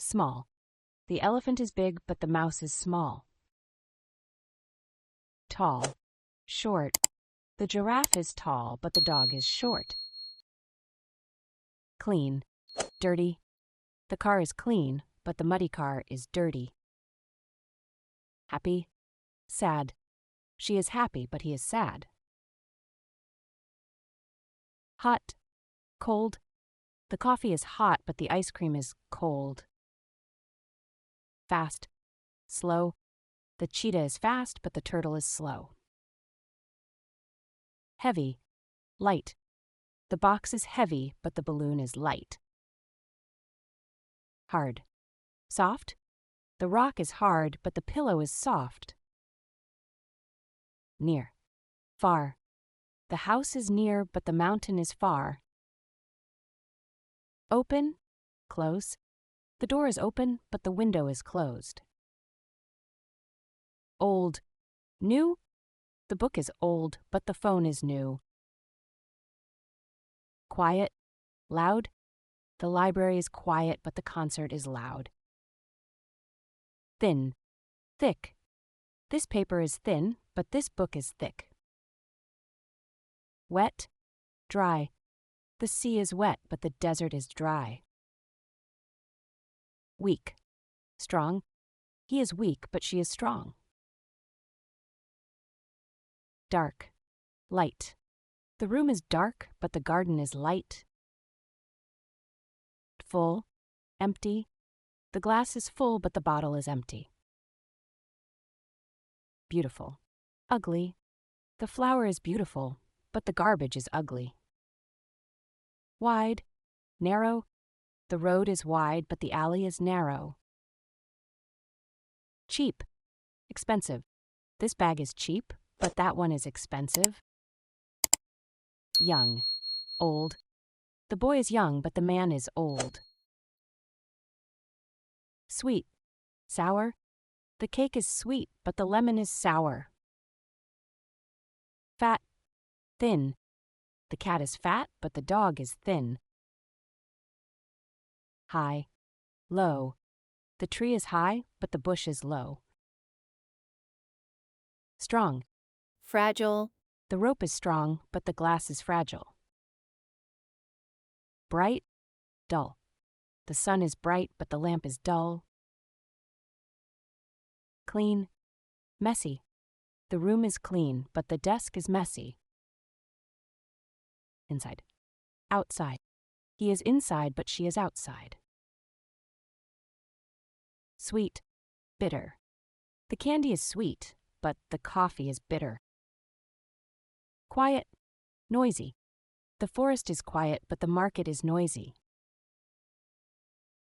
small. The elephant is big, but the mouse is small. Tall, short. The giraffe is tall, but the dog is short. Clean, dirty. The car is clean, but the muddy car is dirty. Happy, sad. She is happy, but he is sad. Hot, cold. The coffee is hot, but the ice cream is cold. Fast, slow. The cheetah is fast, but the turtle is slow. Heavy, light. The box is heavy, but the balloon is light. Hard, soft. The rock is hard, but the pillow is soft. Near, far. The house is near, but the mountain is far. Open, close. The door is open, but the window is closed. Old, new. The book is old, but the phone is new. Quiet, loud. The library is quiet, but the concert is loud. Thin, thick. This paper is thin, but this book is thick. Wet, dry. The sea is wet, but the desert is dry. Weak, strong. He is weak, but she is strong. Dark, light. The room is dark, but the garden is light. Full, empty. The glass is full, but the bottle is empty. Beautiful, ugly. The flower is beautiful, but the garbage is ugly. Wide, narrow. The road is wide, but the alley is narrow. Cheap, expensive. This bag is cheap, but that one is expensive. Young, old. The boy is young, but the man is old. Sweet, sour. The cake is sweet, but the lemon is sour. Fat, thin. The cat is fat, but the dog is thin. High, low. The tree is high, but the bush is low. Strong, fragile. The rope is strong, but the glass is fragile. Bright, dull. The sun is bright, but the lamp is dull. Clean, messy. The room is clean, but the desk is messy. Inside, outside. He is inside, but she is outside. Sweet, bitter. The candy is sweet, but the coffee is bitter. Quiet, noisy. The forest is quiet, but the market is noisy.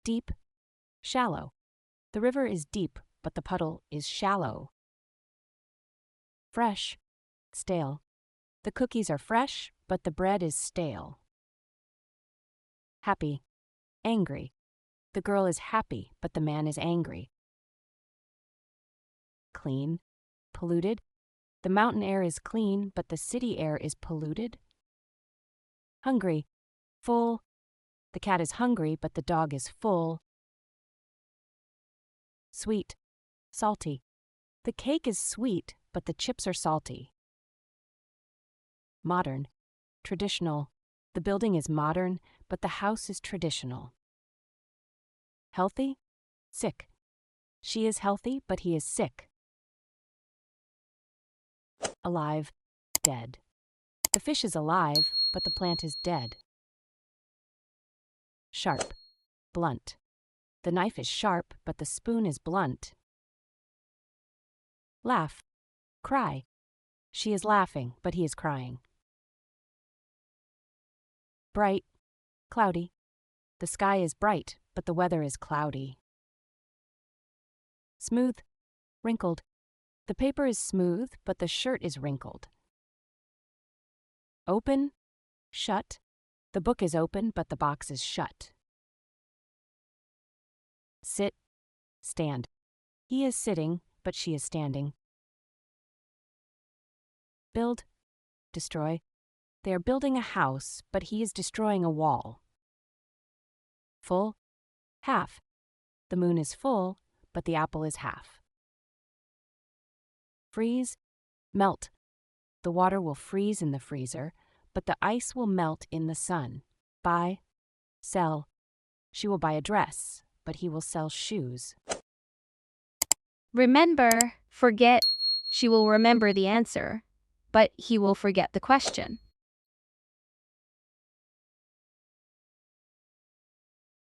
Deep, shallow. The river is deep, but the puddle is shallow. Fresh, stale. The cookies are fresh, but the bread is stale. Happy, angry. The girl is happy, but the man is angry. Clean, polluted. The mountain air is clean, but the city air is polluted. Hungry, full. The cat is hungry, but the dog is full. Sweet, salty. The cake is sweet, but the chips are salty. Modern, traditional. The building is modern, but the house is traditional. Healthy, sick. She is healthy, but he is sick. Alive, dead. The fish is alive, but the plant is dead. Sharp, blunt. The knife is sharp, but the spoon is blunt. Laugh, cry. She is laughing, but he is crying. Bright, cloudy. The sky is bright, but the weather is cloudy. Smooth, wrinkled. The paper is smooth, but the shirt is wrinkled. Open, shut. The book is open, but the box is shut. Sit, stand. He is sitting, but she is standing. Build, destroy. They are building a house, but he is destroying a wall. Full, half. The moon is full, but the apple is half. Freeze, melt. The water will freeze in the freezer, but the ice will melt in the sun. Buy, sell. She will buy a dress, but he will sell shoes. Remember, forget. She will remember the answer, but he will forget the question.